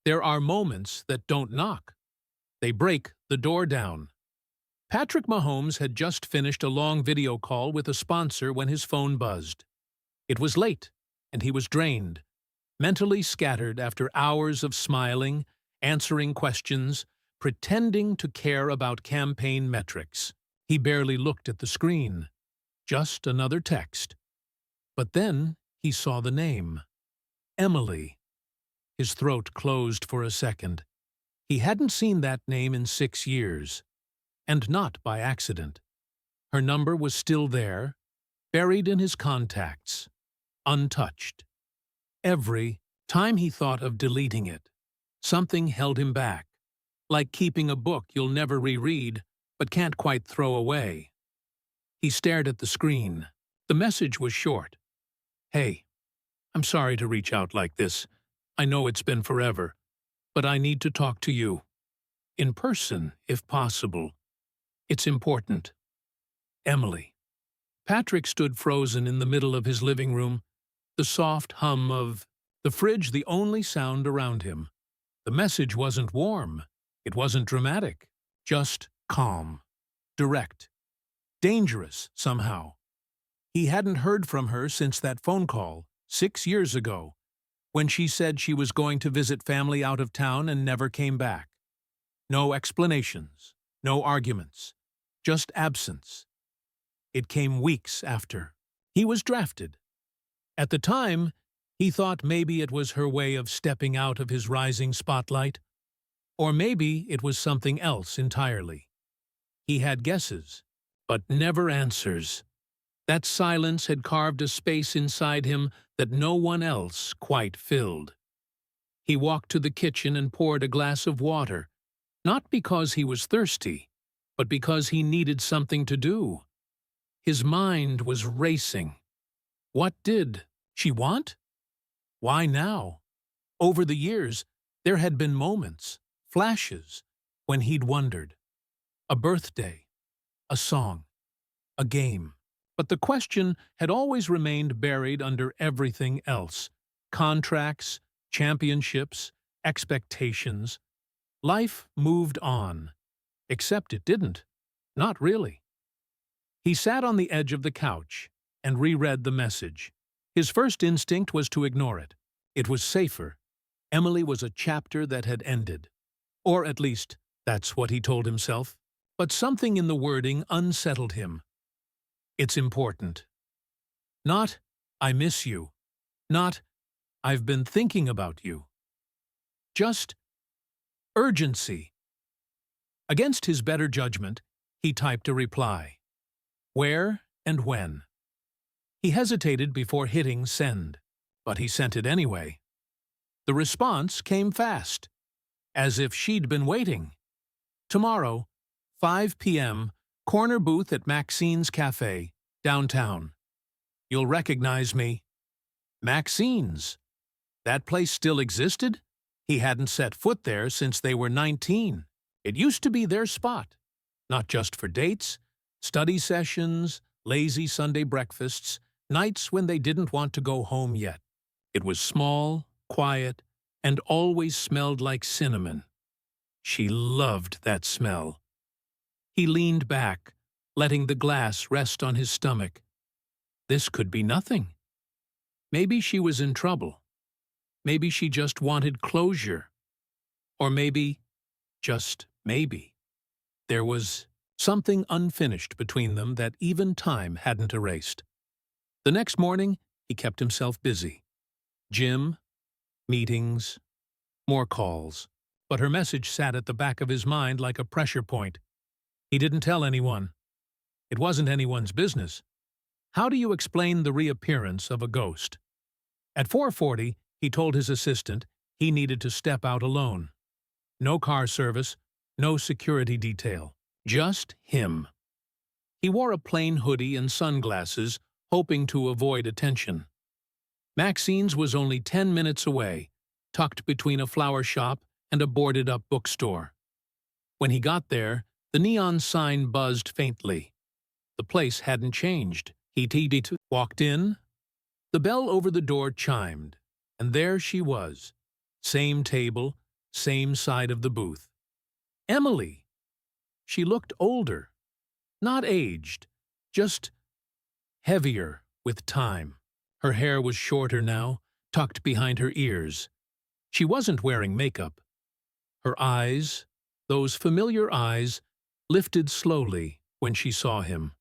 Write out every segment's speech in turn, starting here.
There are moments that don't knock. They break the door down. Patrick Mahomes had just finished a long video call with a sponsor when his phone buzzed. It was late, and he was drained, mentally scattered after hours of smiling, answering questions, pretending to care about campaign metrics. He barely looked at the screen. Just another text. But then he saw the name. Emily. His throat closed for a second. He hadn't seen that name in 6 years. And not by accident. Her number was still there, buried in his contacts, untouched. Every time he thought of deleting it, something held him back, like keeping a book you'll never reread but can't quite throw away. He stared at the screen. The message was short. "Hey, I'm sorry to reach out like this. I know it's been forever, but I need to talk to you. In person, if possible. It's important. Emily." Patrick stood frozen in the middle of his living room, the soft hum of the fridge the only sound around him. The message wasn't warm. It wasn't dramatic. Just calm. Direct. Dangerous, somehow. He hadn't heard from her since that phone call, 6 years ago, when she said she was going to visit family out of town and never came back. No explanations. No arguments. Just absence. It came weeks after. He was drafted. At the time, he thought maybe it was her way of stepping out of his rising spotlight. Or maybe it was something else entirely. He had guesses, but never answers. That silence had carved a space inside him that no one else quite filled. He walked to the kitchen and poured a glass of water, not because he was thirsty, but because he needed something to do. His mind was racing. What did she want? Why now? Over the years, there had been moments, flashes, when he'd wondered. A birthday, a song, a game. But the question had always remained buried under everything else. Contracts, championships, expectations. Life moved on. Except it didn't. Not really. He sat on the edge of the couch and reread the message. His first instinct was to ignore it. It was safer. Emily was a chapter that had ended. Or at least, that's what he told himself. But something in the wording unsettled him. It's important. Not, "I miss you." Not, "I've been thinking about you." Just urgency. Against his better judgment, he typed a reply. Where and when? He hesitated before hitting send, but he sent it anyway. The response came fast, as if she'd been waiting. Tomorrow, 5 p.m., corner booth at Maxine's Cafe, downtown. You'll recognize me. Maxine's. That place still existed? He hadn't set foot there since they were 19. It used to be their spot, not just for dates, study sessions, lazy Sunday breakfasts, nights when they didn't want to go home yet. It was small, quiet, and always smelled like cinnamon. She loved that smell. He leaned back, letting the glass rest on his stomach. This could be nothing. Maybe she was in trouble. Maybe she just wanted closure. Or maybe, just maybe, there was something unfinished between them that even time hadn't erased. The next morning, he kept himself busy. Gym, meetings, more calls. But her message sat at the back of his mind like a pressure point. He didn't tell anyone. It wasn't anyone's business. How do you explain the reappearance of a ghost? At 4:40, he told his assistant he needed to step out alone. No car service, no security detail. Just him. He wore a plain hoodie and sunglasses, hoping to avoid attention. Maxine's was only 10 minutes away, tucked between a flower shop and a boarded-up bookstore. When he got there, the neon sign buzzed faintly. The place hadn't changed. He walked in. The bell over the door chimed, and there she was. Same table, same side of the booth. Emily! She looked older, not aged, just heavier with time. Her hair was shorter now, tucked behind her ears. She wasn't wearing makeup. Her eyes, those familiar eyes, lifted slowly when she saw him.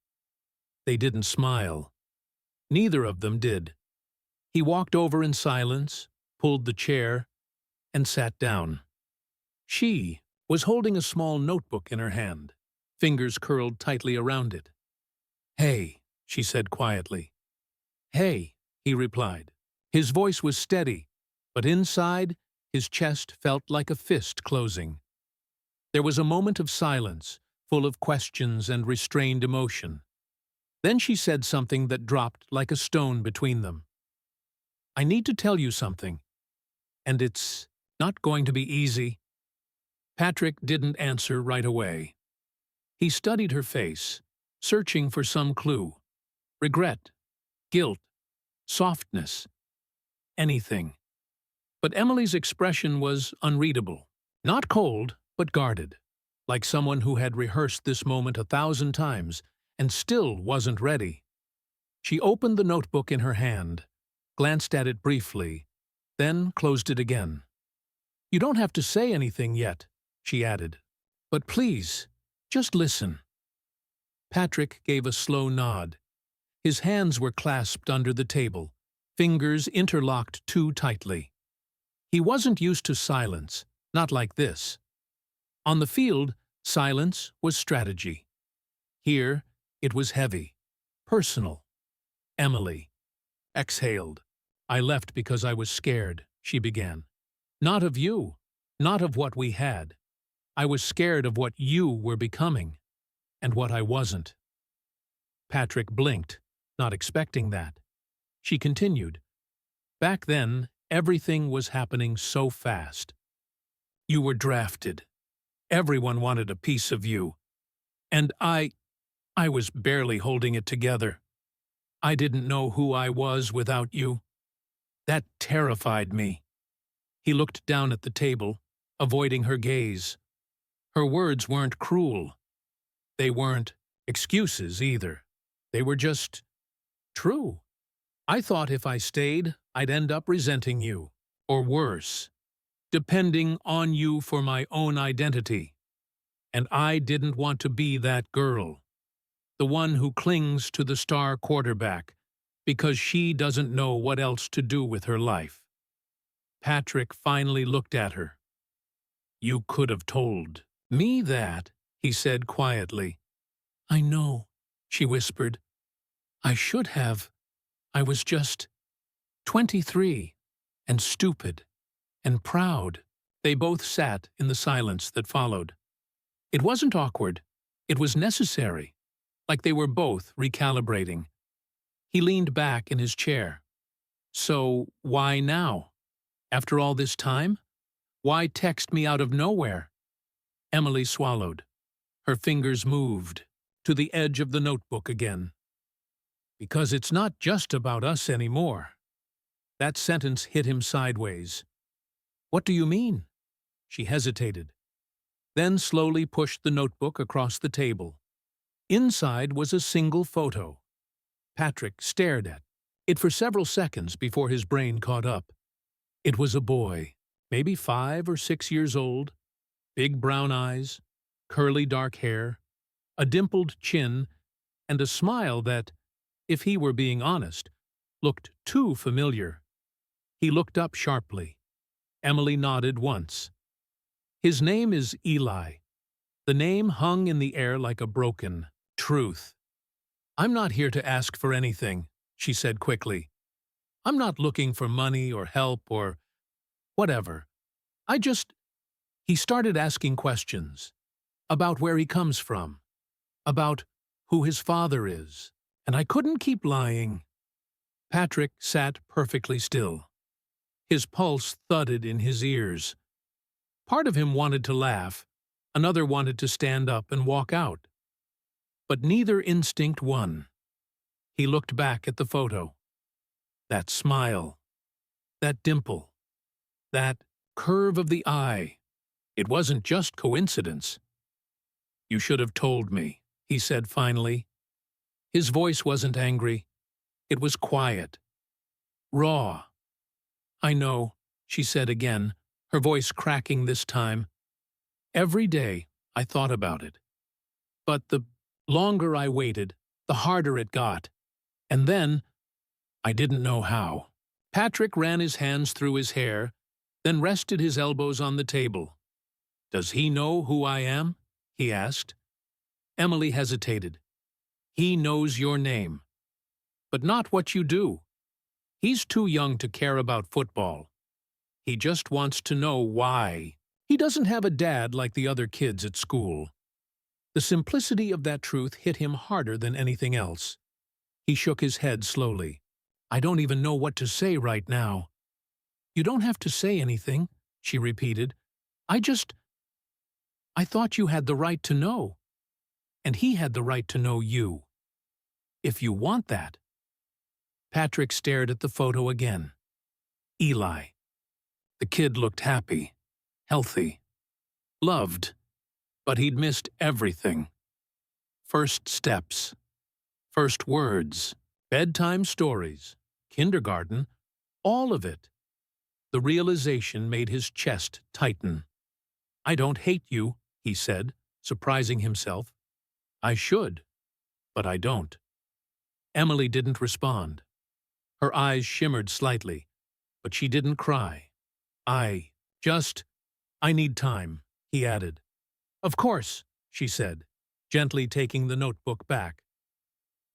They didn't smile. Neither of them did. He walked over in silence, pulled the chair, and sat down. She was holding a small notebook in her hand, fingers curled tightly around it. "Hey," she said quietly. "Hey," he replied. His voice was steady, but inside, his chest felt like a fist closing. There was a moment of silence, full of questions and restrained emotion. Then she said something that dropped like a stone between them. "I need to tell you something, and it's not going to be easy." Patrick didn't answer right away. He studied her face, searching for some clue. Regret, guilt, softness, anything. But Emily's expression was unreadable. Not cold, but guarded, like someone who had rehearsed this moment 1,000 times and still wasn't ready. She opened the notebook in her hand, glanced at it briefly, then closed it again. "You don't have to say anything yet," she added. "But please, just listen." Patrick gave a slow nod. His hands were clasped under the table, fingers interlocked too tightly. He wasn't used to silence, not like this. On the field, silence was strategy. Here, it was heavy, personal. Emily exhaled. "I left because I was scared," she began. "Not of you, not of what we had. I was scared of what you were becoming, and what I wasn't." Patrick blinked, not expecting that. She continued. "Back then, everything was happening so fast. You were drafted. Everyone wanted a piece of you. And I was barely holding it together. I didn't know who I was without you. That terrified me." He looked down at the table, avoiding her gaze. Her words weren't cruel. They weren't excuses either. They were just true. "I thought if I stayed, I'd end up resenting you, or worse, depending on you for my own identity. And I didn't want to be that girl, the one who clings to the star quarterback because she doesn't know what else to do with her life." Patrick finally looked at her. "You could have told me that," he said quietly. "I know," she whispered. "I should have. I was just 23, and stupid, and proud." They both sat in the silence that followed. It wasn't awkward. It was necessary, like they were both recalibrating. He leaned back in his chair. "So, why now? After all this time? Why text me out of nowhere?" Emily swallowed. Her fingers moved to the edge of the notebook again. "Because it's not just about us anymore." That sentence hit him sideways. "What do you mean?" She hesitated, then slowly pushed the notebook across the table. Inside was a single photo. Patrick stared at it for several seconds before his brain caught up. It was a boy, maybe 5 or 6 years old, big brown eyes, curly dark hair, a dimpled chin, and a smile that, if he were being honest, looked too familiar. He looked up sharply. Emily nodded once. "His name is Eli." The name hung in the air like a broken truth. "I'm not here to ask for anything," she said quickly. "I'm not looking for money or help or whatever. I just—" He started asking questions about where he comes from, about who his father is, and I couldn't keep lying. Patrick sat perfectly still. His pulse thudded in his ears. Part of him wanted to laugh, another wanted to stand up and walk out. But neither instinct won. He looked back at the photo. That smile, that dimple, that curve of the eye. It wasn't just coincidence. You should have told me, he said finally. His voice wasn't angry. It was quiet, raw. I know, she said again, her voice cracking this time. Every day I thought about it. But the longer I waited, the harder it got. And then, I didn't know how. Patrick ran his hands through his hair, then rested his elbows on the table. Does he know who I am? He asked. Emily hesitated. He knows your name, but not what you do. He's too young to care about football. He just wants to know why. He doesn't have a dad like the other kids at school. The simplicity of that truth hit him harder than anything else. He shook his head slowly. I don't even know what to say right now. You don't have to say anything, she repeated. I thought you had the right to know. And he had the right to know you. If you want that. Patrick stared at the photo again. Eli. The kid looked happy, healthy, loved, but he'd missed everything. First steps, first words, bedtime stories, kindergarten, all of it. The realization made his chest tighten. I don't hate you, he said, surprising himself. I should, but I don't. Emily didn't respond. Her eyes shimmered slightly, but she didn't cry. I need time, he added. Of course, she said, gently taking the notebook back.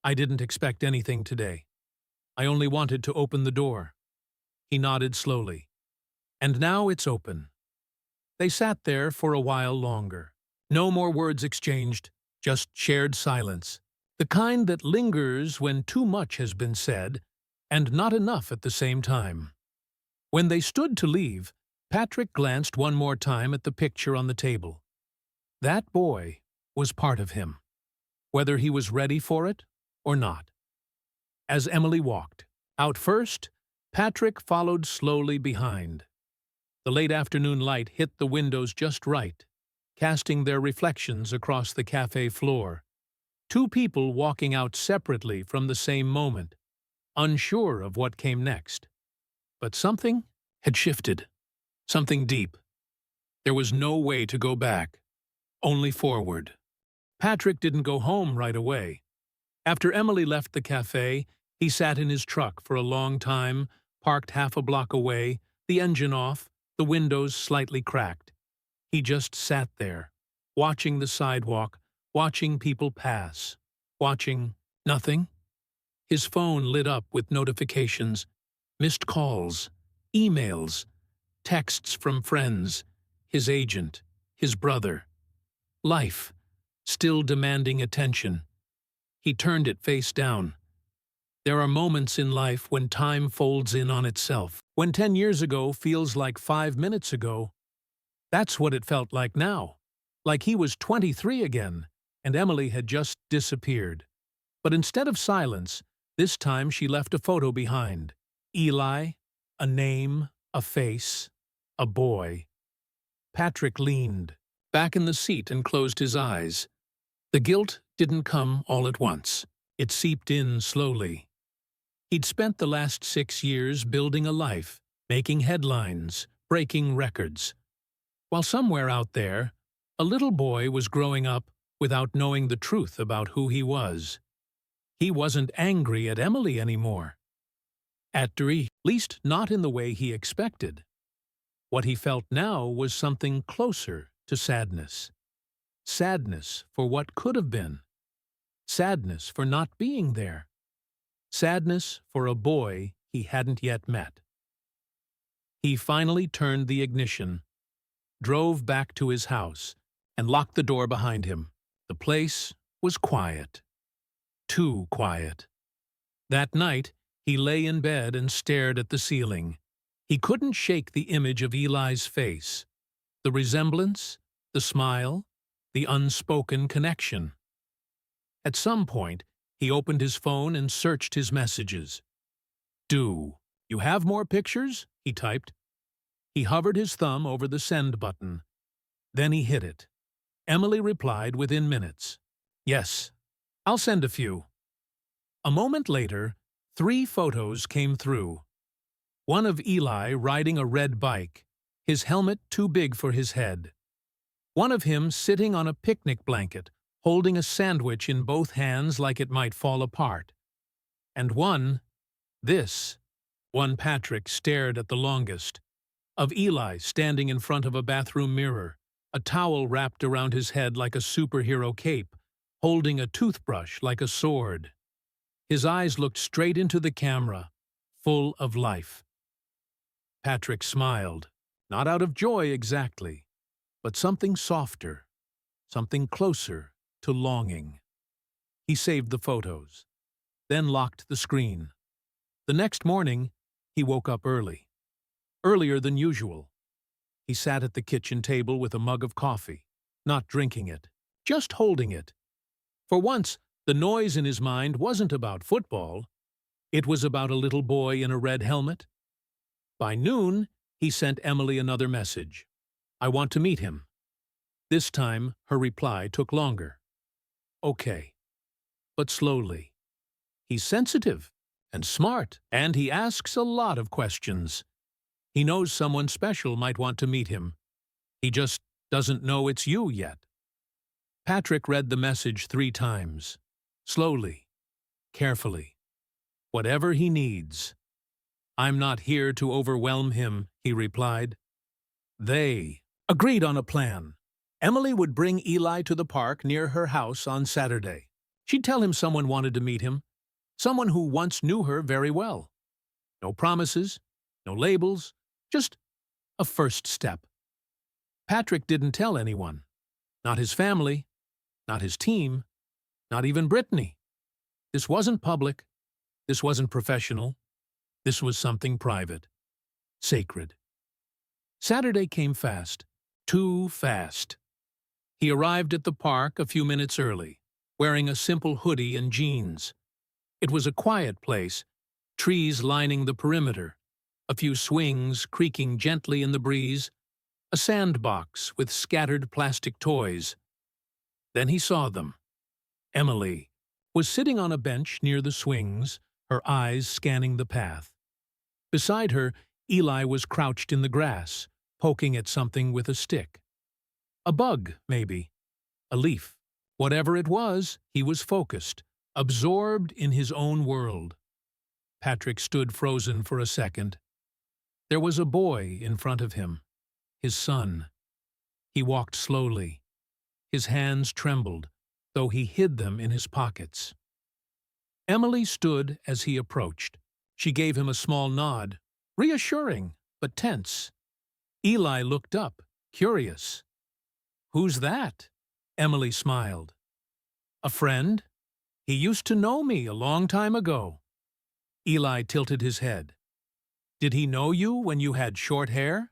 I didn't expect anything today. I only wanted to open the door. He nodded slowly. And now it's open. They sat there for a while longer. No more words exchanged, just shared silence. The kind that lingers when too much has been said, and not enough at the same time. When they stood to leave, Patrick glanced one more time at the picture on the table. That boy was part of him, whether he was ready for it or not. As Emily walked out first, Patrick followed slowly behind. The late afternoon light hit the windows just right, casting their reflections across the cafe floor. Two people walking out separately from the same moment, unsure of what came next. But something had shifted, something deep. There was no way to go back, only forward. Patrick didn't go home right away. After Emily left the cafe, he sat in his truck for a long time, parked half a block away, the engine off, the windows slightly cracked. He just sat there, watching the sidewalk, watching people pass, watching nothing. His phone lit up with notifications, missed calls, emails, texts from friends, his agent, his brother. Life, still demanding attention. He turned it face down. There are moments in life when time folds in on itself. When 10 years ago feels like 5 minutes ago, that's what it felt like now. Like he was 23 again, and Emily had just disappeared. But instead of silence, this time she left a photo behind. Eli, a name, a face, a boy. Patrick leaned back in the seat and closed his eyes. The guilt didn't come all at once. It seeped in slowly. He'd spent the last 6 years building a life, making headlines, breaking records. While somewhere out there, a little boy was growing up without knowing the truth about who he was. He wasn't angry at Emily anymore. At least not in the way he expected. What he felt now was something closer to sadness. Sadness for what could have been. Sadness for not being there. Sadness for a boy he hadn't yet met. He finally turned the ignition, drove back to his house, and locked the door behind him. The place was quiet. Too quiet. That night, he lay in bed and stared at the ceiling. He couldn't shake the image of Eli's face, the resemblance, the smile, the unspoken connection. At some point, he opened his phone and searched his messages. "Do you have more pictures?" he typed. He hovered his thumb over the send button. Then he hit it. Emily replied within minutes. Yes, I'll send a few. A moment later, 3 photos came through. One of Eli riding a red bike, his helmet too big for his head. One of him sitting on a picnic blanket, holding a sandwich in both hands like it might fall apart. And one Patrick stared at the longest, of Eli standing in front of a bathroom mirror, a towel wrapped around his head like a superhero cape, holding a toothbrush like a sword. His eyes looked straight into the camera, full of life. Patrick smiled, not out of joy exactly, but something softer, something closer to longing. He saved the photos, then locked the screen. The next morning, he woke up early. Earlier than usual. He sat at the kitchen table with a mug of coffee, not drinking it, just holding it. For once, the noise in his mind wasn't about football. It was about a little boy in a red helmet. By noon, he sent Emily another message. I want to meet him. This time, her reply took longer. Okay. But slowly. He's sensitive and smart, and he asks a lot of questions. He knows someone special might want to meet him. He just doesn't know it's you yet. Patrick read the message 3 times. Slowly. Carefully. Whatever he needs. I'm not here to overwhelm him, he replied. They agreed on a plan. Emily would bring Eli to the park near her house on Saturday. She'd tell him someone wanted to meet him, someone who once knew her very well. No promises, no labels, just a first step. Patrick didn't tell anyone. Not his family, not his team, not even Brittany. This wasn't public. This wasn't professional. This was something private. Sacred. Saturday came fast. Too fast. He arrived at the park a few minutes early, wearing a simple hoodie and jeans. It was a quiet place, trees lining the perimeter, a few swings creaking gently in the breeze, a sandbox with scattered plastic toys. Then he saw them. Emily was sitting on a bench near the swings, her eyes scanning the path. Beside her, Eli was crouched in the grass, poking at something with a stick. A bug, maybe. A leaf. Whatever it was, he was focused, absorbed in his own world. Patrick stood frozen for a second. There was a boy in front of him, his son. He walked slowly. His hands trembled, though he hid them in his pockets. Emily stood as he approached. She gave him a small nod, reassuring, but tense. Eli looked up, curious. Who's that? Emily smiled. A friend? He used to know me a long time ago. Eli tilted his head. Did he know you when you had short hair?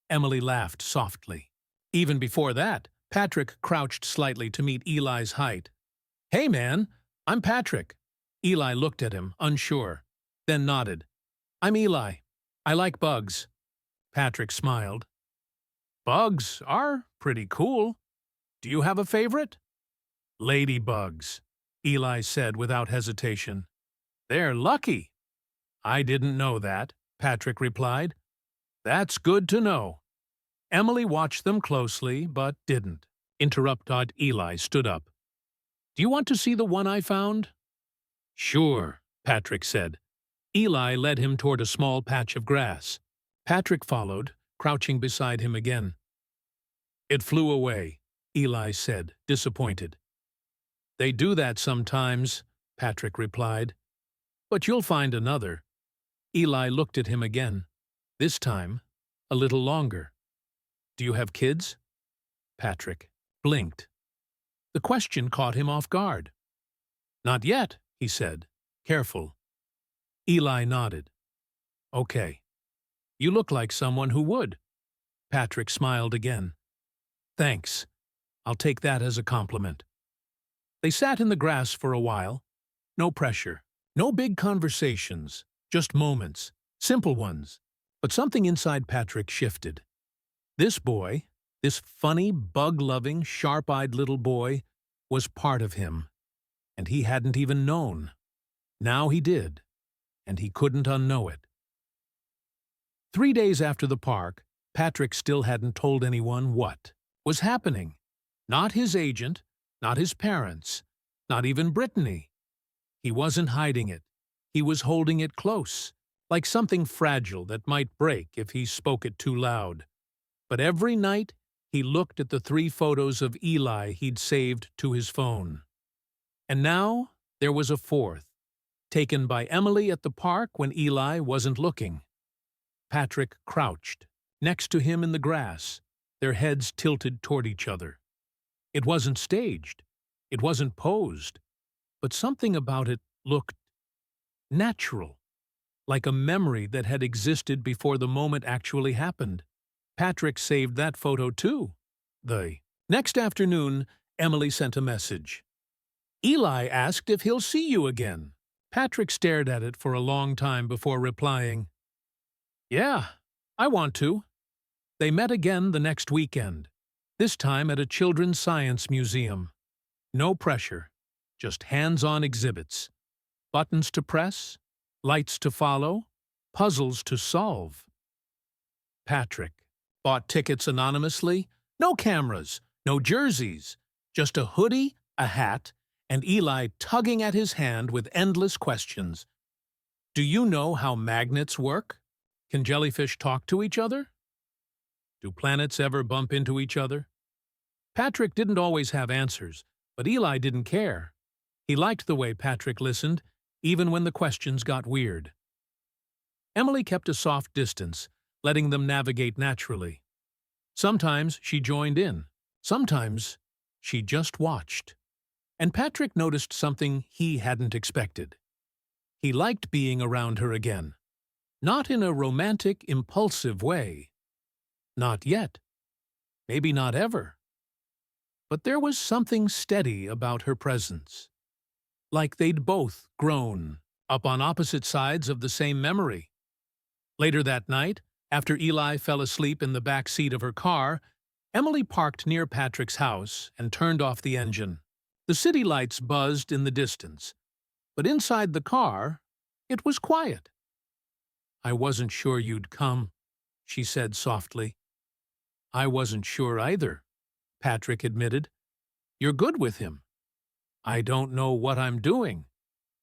Emily laughed softly. Even before that, Patrick crouched slightly to meet Eli's height. Hey, man, I'm Patrick. Eli looked at him, unsure, then nodded. I'm Eli. I like bugs. Patrick smiled. Bugs are pretty cool. Do you have a favorite? Ladybugs, Eli said without hesitation. They're lucky. I didn't know that, Patrick replied. That's good to know. Emily watched them closely, but didn't. Interrupted. Eli stood up. Do you want to see the one I found? Sure, Patrick said. Eli led him toward a small patch of grass. Patrick followed, crouching beside him again. It flew away, Eli said, disappointed. They do that sometimes, Patrick replied. But you'll find another. Eli looked at him again, this time a little longer. Do you have kids? Patrick blinked. The question caught him off guard. Not yet, he said, careful. Eli nodded. Okay. You look like someone who would. Patrick smiled again. Thanks. I'll take that as a compliment. They sat in the grass for a while. No pressure. No big conversations. Just moments. Simple ones. But something inside Patrick shifted. This boy, This funny, bug-loving, sharp-eyed little boy was part of him, and he hadn't even known. Now he did, and he couldn't unknow it. 3 days after the park, Patrick still hadn't told anyone what was happening. Not his agent, not his parents, not even Brittany. He wasn't hiding it. He was holding it close, like something fragile that might break if he spoke it too loud. But every night, he looked at the 3 photos of Eli he'd saved to his phone. And now there was a 4th, taken by Emily at the park when Eli wasn't looking. Patrick crouched, next to him in the grass, their heads tilted toward each other. It wasn't staged. It wasn't posed. But something about it looked natural, like a memory that had existed before the moment actually happened. Patrick saved that photo too. The next afternoon, Emily sent a message. Eli asked if he'll see you again. Patrick stared at it for a long time before replying, "Yeah, I want to." They met again the next weekend, this time at a children's science museum. No pressure, just hands-on exhibits. Buttons to press, lights to follow, puzzles to solve. Patrick bought tickets anonymously, no cameras, no jerseys, just a hoodie, a hat, and Eli tugging at his hand with endless questions. Do you know how magnets work? Can jellyfish talk to each other? Do planets ever bump into each other? Patrick didn't always have answers, but Eli didn't care. He liked the way Patrick listened, even when the questions got weird. Emily kept a soft distance, letting them navigate naturally. Sometimes she joined in. Sometimes she just watched. And Patrick noticed something he hadn't expected. He liked being around her again. Not in a romantic, impulsive way. Not yet. Maybe not ever. But there was something steady about her presence. Like they'd both grown, up on opposite sides of the same memory. Later that night, after Eli fell asleep in the back seat of her car, Emily parked near Patrick's house and turned off the engine. The city lights buzzed in the distance, but inside the car, it was quiet. "I wasn't sure you'd come," she said softly. "I wasn't sure either," Patrick admitted. "You're good with him." "I don't know what I'm doing."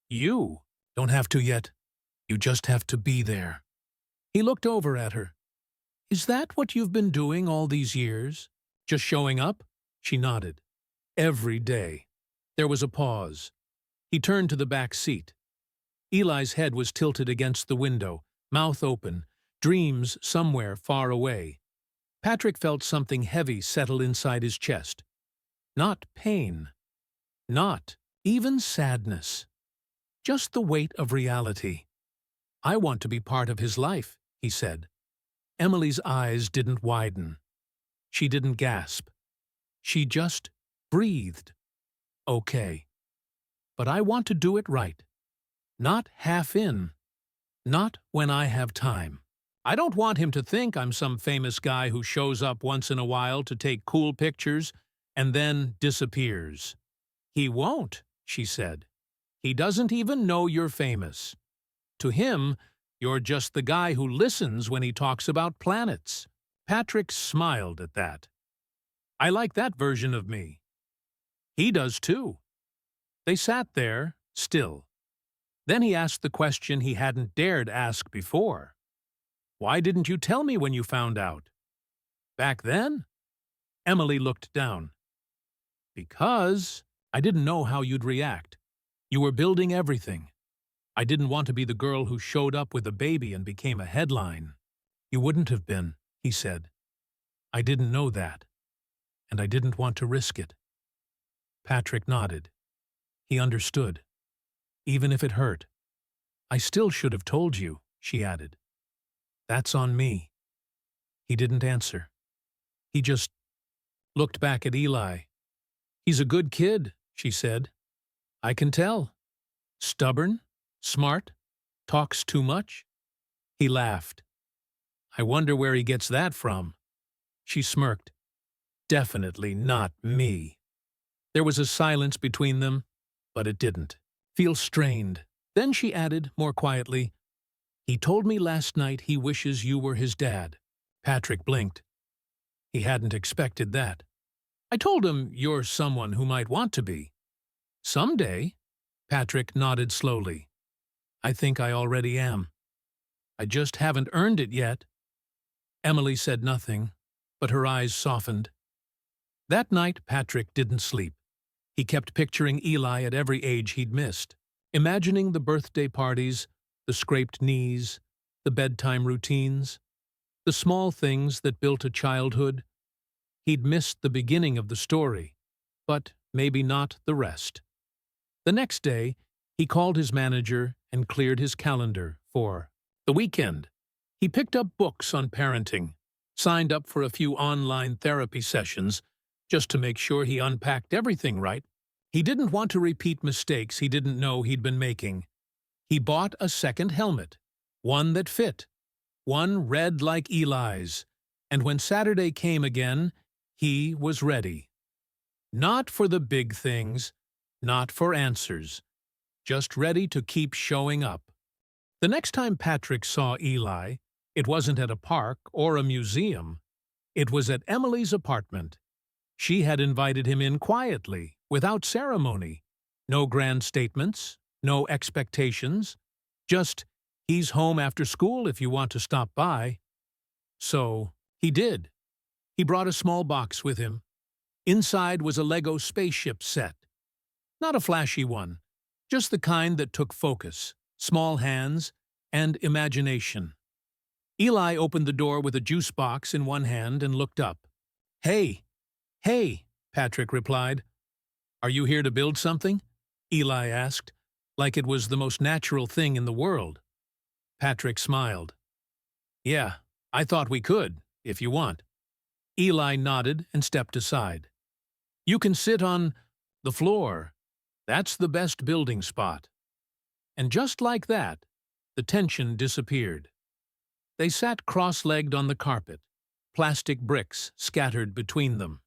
"You don't have to yet. You just have to be there." He looked over at her. "Is that what you've been doing all these years? Just showing up?" She nodded. "Every day." There was a pause. He turned to the back seat. Eli's head was tilted against the window, mouth open, dreams somewhere far away. Patrick felt something heavy settle inside his chest. Not pain. Not even sadness. Just the weight of reality. "I want to be part of his life," he said. Emily's eyes didn't widen. She didn't gasp. She just breathed. "Okay. But I want to do it right. Not half in. Not when I have time. I don't want him to think I'm some famous guy who shows up once in a while to take cool pictures and then disappears." "He won't," she said. "He doesn't even know you're famous. To him, you're just the guy who listens when he talks about planets." Patrick smiled at that. "I like that version of me." "He does too." They sat there, still. Then he asked the question he hadn't dared ask before. "Why didn't you tell me when you found out?" "Back then?" Emily looked down. "Because I didn't know how you'd react. You were building everything. I didn't want to be the girl who showed up with a baby and became a headline." "You wouldn't have been," he said. "I didn't know that, and I didn't want to risk it." Patrick nodded. He understood. Even if it hurt. "I still should have told you," she added. "That's on me." He didn't answer. He just looked back at Eli. "He's a good kid," she said. "I can tell. Stubborn, smart, talks too much." He laughed. "I wonder where he gets that from." She smirked. definitely not me. There was a silence between them, but it didn't feel strained. Then she added, more quietly, "He told me last night he wishes you were his dad." Patrick blinked. He hadn't expected that. "I told him you're someone who might want to be." "Someday?" Patrick nodded slowly. "I think I already am. I just haven't earned it yet." Emily said nothing, but her eyes softened. That night, Patrick didn't sleep. He kept picturing Eli at every age he'd missed, imagining the birthday parties, the scraped knees, the bedtime routines, the small things that built a childhood. He'd missed the beginning of the story, but maybe not the rest. The next day, he called his manager and cleared his calendar for the weekend. He picked up books on parenting, signed up for a few online therapy sessions just to make sure he unpacked everything right. He didn't want to repeat mistakes he didn't know he'd been making. He bought a second helmet, one that fit, one red like Eli's, and when Saturday came again, he was ready. Not for the big things, not for answers, just ready to keep showing up. The next time Patrick saw Eli, it wasn't at a park or a museum. It was at Emily's apartment. She had invited him in quietly, without ceremony. No grand statements, no expectations. Just, "He's home after school if you want to stop by." So, he did. He brought a small box with him. Inside was a Lego spaceship set. Not a flashy one, just the kind that took focus, small hands, and imagination. Eli opened the door with a juice box in one hand and looked up. "Hey, hey," Patrick replied. "Are you here to build something?" Eli asked, like it was the most natural thing in the world. Patrick smiled. "Yeah, I thought we could, if you want." Eli nodded and stepped aside. "You can sit on the floor. That's the best building spot." And just like that, the tension disappeared. They sat cross-legged on the carpet, plastic bricks scattered between them.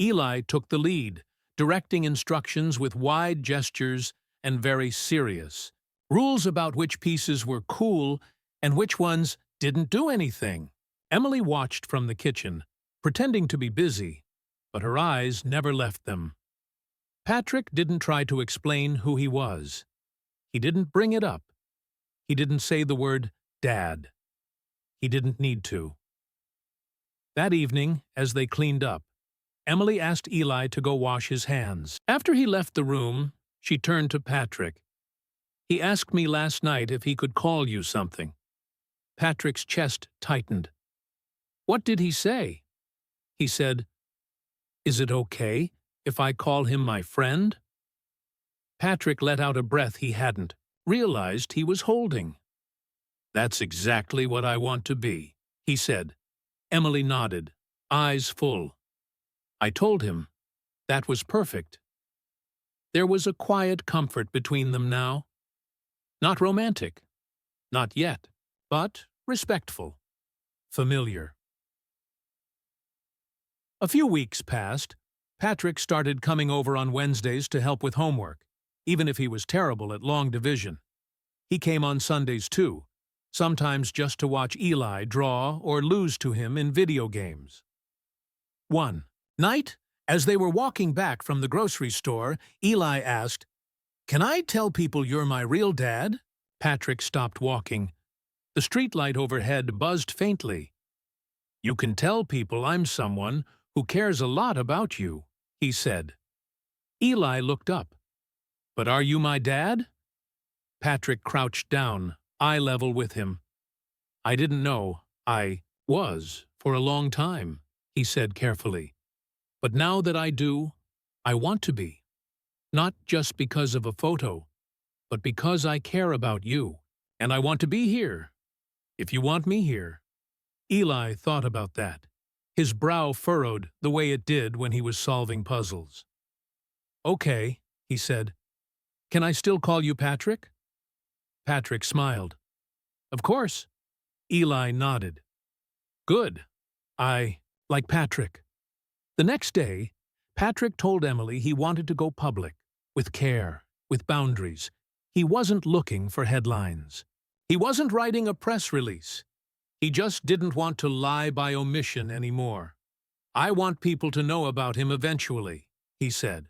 Eli took the lead, directing instructions with wide gestures and very serious. Rules about which pieces were cool and which ones didn't do anything. Emily watched from the kitchen, pretending to be busy, but her eyes never left them. Patrick didn't try to explain who he was. He didn't bring it up. He didn't say the word "Dad." He didn't need to. That evening, as they cleaned up, Emily asked Eli to go wash his hands. After he left the room, she turned to Patrick. "He asked me last night if he could call you something." Patrick's chest tightened. "What did he say?" He said, "Is it okay if I call him my friend?" Patrick let out a breath he hadn't realized he was holding. "That's exactly what I want to be," he said. Emily nodded, eyes full. "I told him. That was perfect." There was a quiet comfort between them now. Not romantic. Not yet. But respectful. Familiar. A few weeks passed. Patrick started coming over on Wednesdays to help with homework, even if he was terrible at long division. He came on Sundays too, sometimes just to watch Eli draw or lose to him in video games. One night, as they were walking back from the grocery store, Eli asked, "Can I tell people you're my real dad?" Patrick stopped walking. The streetlight overhead buzzed faintly. "You can tell people I'm someone who cares a lot about you," he said. Eli looked up. "But are you my dad?" Patrick crouched down, eye level with him. "I didn't know I was for a long time," he said carefully. "But now that I do, I want to be. Not just because of a photo, but because I care about you, and I want to be here, if you want me here." Eli thought about that. His brow furrowed the way it did when he was solving puzzles. "Okay," he said. "Can I still call you Patrick?" Patrick smiled. "Of course." Eli nodded. "Good. I like Patrick." The next day, Patrick told Emily he wanted to go public, with care, with boundaries. He wasn't looking for headlines. He wasn't writing a press release. He just didn't want to lie by omission anymore. "I want people to know about him eventually," he said.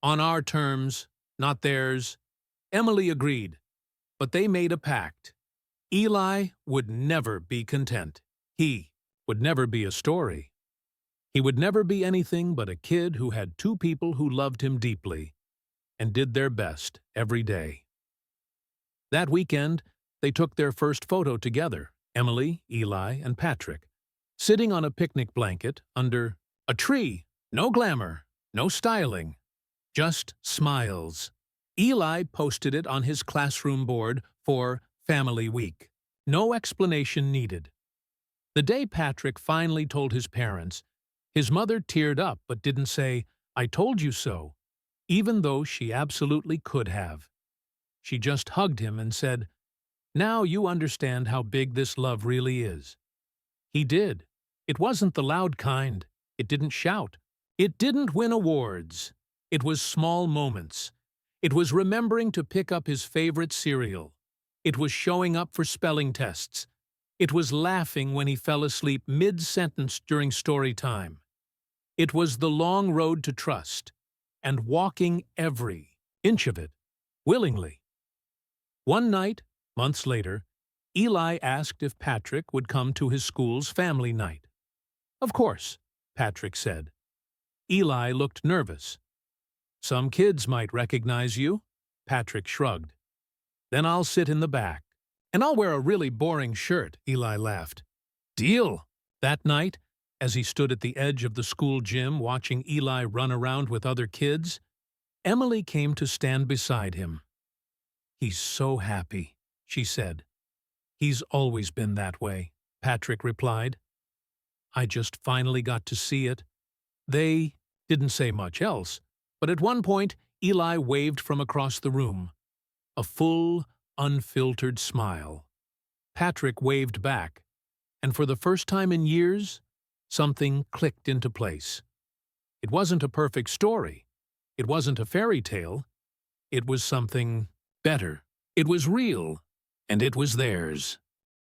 "On our terms, not theirs." Emily agreed, but they made a pact. Eli would never be content. He would never be a story. He would never be anything but a kid who had two people who loved him deeply and did their best every day. That weekend, they took their first photo together, Emily, Eli, and Patrick, sitting on a picnic blanket under a tree. No glamour, no styling, just smiles. Eli posted it on his classroom board for Family Week. No explanation needed. The day Patrick finally told his parents, his mother teared up but didn't say, "I told you so," even though she absolutely could have. She just hugged him and said, "Now you understand how big this love really is." He did. It wasn't the loud kind. It didn't shout. It didn't win awards. It was small moments. It was remembering to pick up his favorite cereal. It was showing up for spelling tests. It was laughing when he fell asleep mid-sentence during story time. It was the long road to trust, and walking every inch of it, willingly. One night, months later, Eli asked if Patrick would come to his school's family night. "Of course," Patrick said. Eli looked nervous. "Some kids might recognize you," Patrick shrugged. "Then I'll sit in the back. And I'll wear a really boring shirt," Eli laughed. "Deal." That night, as he stood at the edge of the school gym watching Eli run around with other kids, Emily came to stand beside him. "He's so happy," she said. "He's always been that way," Patrick replied. "I just finally got to see it." They didn't say much else, but at one point Eli waved from across the room. A full, unfiltered smile. Patrick waved back, and for the first time in years, something clicked into place. It wasn't a perfect story. It wasn't a fairy tale. It was something better. It was real, and it was theirs.